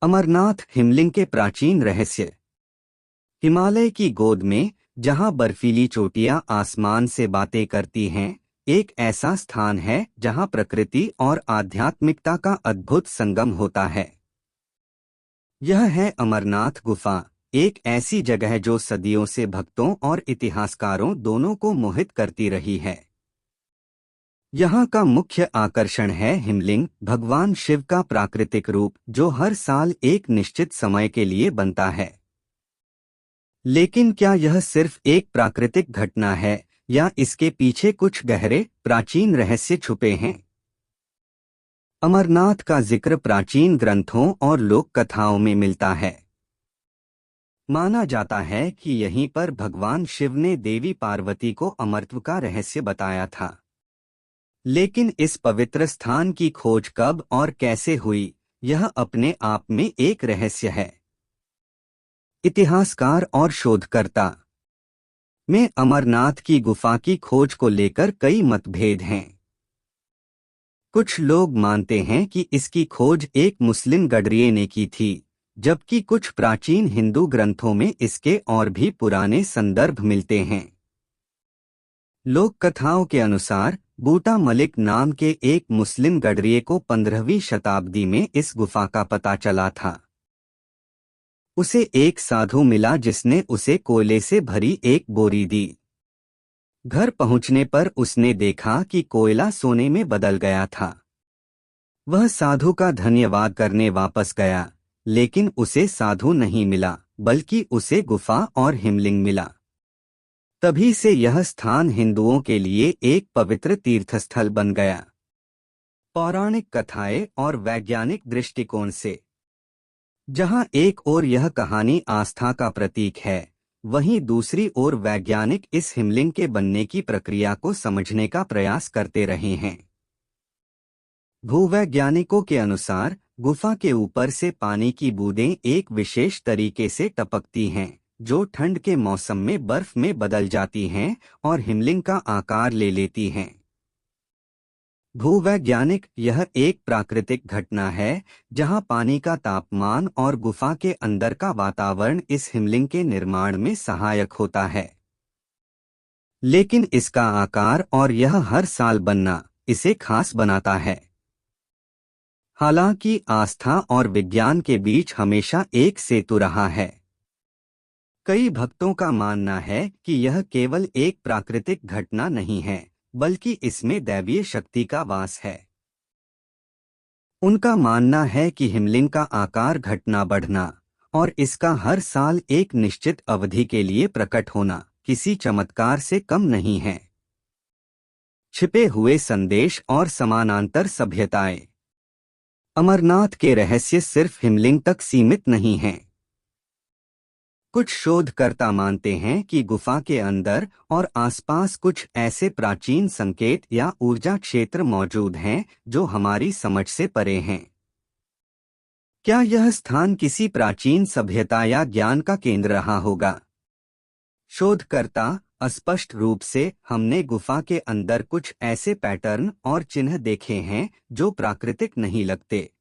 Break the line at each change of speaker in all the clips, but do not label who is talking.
अमरनाथ हिमलिंग के प्राचीन रहस्य। हिमालय की गोद में, जहां बर्फीली चोटियां आसमान से बातें करती हैं, एक ऐसा स्थान है जहां प्रकृति और आध्यात्मिकता का अद्भुत संगम होता है। यह है अमरनाथ गुफा, एक ऐसी जगह जो सदियों से भक्तों और इतिहासकारों दोनों को मोहित करती रही है। यहाँ का मुख्य आकर्षण है हिमलिंग, भगवान शिव का प्राकृतिक रूप जो हर साल एक निश्चित समय के लिए बनता है। लेकिन क्या यह सिर्फ एक प्राकृतिक घटना है या इसके पीछे कुछ गहरे प्राचीन रहस्य छुपे हैं? अमरनाथ का जिक्र प्राचीन ग्रंथों और लोक कथाओं में मिलता है। माना जाता है कि यहीं पर भगवान शिव ने देवी पार्वती को अमरत्व का रहस्य बताया था। लेकिन इस पवित्र स्थान की खोज कब और कैसे हुई, यह अपने आप में एक रहस्य है। इतिहासकार और शोधकर्ता में अमरनाथ की गुफा की खोज को लेकर कई मतभेद हैं। कुछ लोग मानते हैं कि इसकी खोज एक मुस्लिम गडरिये ने की थी, जबकि कुछ प्राचीन हिंदू ग्रंथों में इसके और भी पुराने संदर्भ मिलते हैं। लोक कथाओं के अनुसार बूटा मलिक नाम के एक मुस्लिम गडरिये को 15वीं शताब्दी में इस गुफा का पता चला था। उसे एक साधु मिला जिसने उसे कोयले से भरी एक बोरी दी। घर पहुंचने पर उसने देखा कि कोयला सोने में बदल गया था। वह साधु का धन्यवाद करने वापस गया, लेकिन उसे साधु नहीं मिला, बल्कि उसे गुफा और हिमलिंग मिला। तभी से यह स्थान हिंदुओं के लिए एक पवित्र तीर्थस्थल बन गया। पौराणिक कथाएं और वैज्ञानिक दृष्टिकोण से, जहां एक ओर यह कहानी आस्था का प्रतीक है, वहीं दूसरी ओर वैज्ञानिक इस हिमलिंग के बनने की प्रक्रिया को समझने का प्रयास करते रहे हैं। भूवैज्ञानिकों के अनुसार गुफा के ऊपर से पानी की बूंदें एक विशेष तरीके से टपकती हैं, जो ठंड के मौसम में बर्फ में बदल जाती हैं और हिमलिंग का आकार ले लेती हैं। भूवैज्ञानिक यह एक प्राकृतिक घटना है जहां पानी का तापमान और गुफा के अंदर का वातावरण इस हिमलिंग के निर्माण में सहायक होता है। लेकिन इसका आकार और यह हर साल बनना इसे खास बनाता है। हालांकि आस्था और विज्ञान के बीच हमेशा एक सेतु रहा है। कई भक्तों का मानना है कि यह केवल एक प्राकृतिक घटना नहीं है, बल्कि इसमें दैवीय शक्ति का वास है। उनका मानना है कि हिमलिंग का आकार घटना बढ़ना और इसका हर साल एक निश्चित अवधि के लिए प्रकट होना किसी चमत्कार से कम नहीं है। छिपे हुए संदेश और समानांतर सभ्यताएं। अमरनाथ के रहस्य सिर्फ हिमलिंग तक सीमित नहीं हैं। कुछ शोधकर्ता मानते हैं कि गुफा के अंदर और आसपास कुछ ऐसे प्राचीन संकेत या ऊर्जा क्षेत्र मौजूद हैं जो हमारी समझ से परे हैं। क्या यह स्थान किसी प्राचीन सभ्यता या ज्ञान का केंद्र रहा होगा? शोधकर्ता अस्पष्ट रूप से हमने गुफा के अंदर कुछ ऐसे पैटर्न और चिन्ह देखे हैं जो प्राकृतिक नहीं लगते।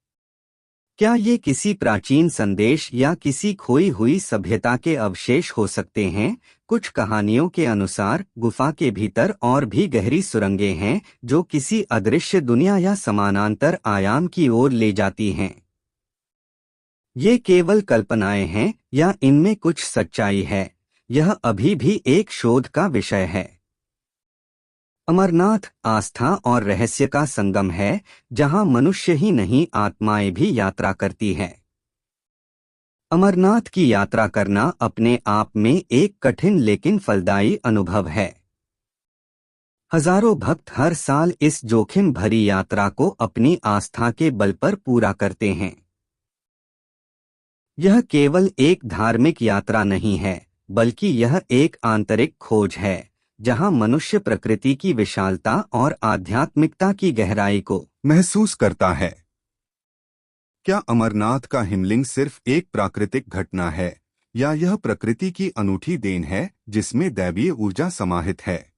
क्या ये किसी प्राचीन संदेश या किसी खोई हुई सभ्यता के अवशेष हो सकते हैं? कुछ कहानियों के अनुसार गुफा के भीतर और भी गहरी सुरंगें हैं जो किसी अदृश्य दुनिया या समानांतर आयाम की ओर ले जाती हैं। ये केवल कल्पनाएं हैं या इनमें कुछ सच्चाई है, यह अभी भी एक शोध का विषय है। अमरनाथ आस्था और रहस्य का संगम है जहां मनुष्य ही नहीं आत्माएं भी यात्रा करती है। अमरनाथ की यात्रा करना अपने आप में एक कठिन लेकिन फलदायी अनुभव है। हजारों भक्त हर साल इस जोखिम भरी यात्रा को अपनी आस्था के बल पर पूरा करते हैं। यह केवल एक धार्मिक यात्रा नहीं है, बल्कि यह एक आंतरिक खोज है जहां मनुष्य प्रकृति की विशालता और आध्यात्मिकता की गहराई को
महसूस करता है। क्या अमरनाथ का हिमलिंग सिर्फ एक प्राकृतिक घटना है या यह प्रकृति की अनूठी देन है जिसमें दैवीय ऊर्जा समाहित है?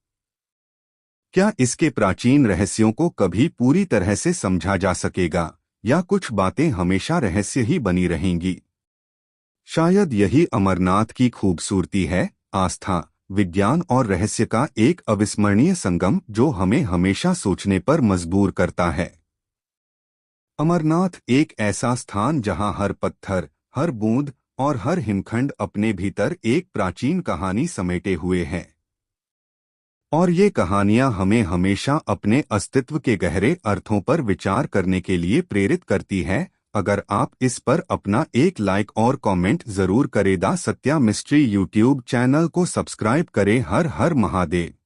क्या इसके प्राचीन रहस्यों को कभी पूरी तरह से समझा जा सकेगा या कुछ बातें हमेशा रहस्य ही बनी रहेंगी? शायद यही अमरनाथ की खूबसूरती है, आस्था, विज्ञान और रहस्य का एक अविस्मरणीय संगम जो हमें हमेशा सोचने पर मजबूर करता है। अमरनाथ एक ऐसा स्थान जहां हर पत्थर, हर बूंद और हर हिमखंड अपने भीतर एक प्राचीन कहानी समेटे हुए हैं। और ये कहानियां हमें हमेशा अपने अस्तित्व के गहरे अर्थों पर विचार करने के लिए प्रेरित करती है। अगर आप इस पर अपना एक लाइक और कमेंट जरूर करें। The Satya mystery YouTube channel को सब्सक्राइब करें। हर हर महादेव।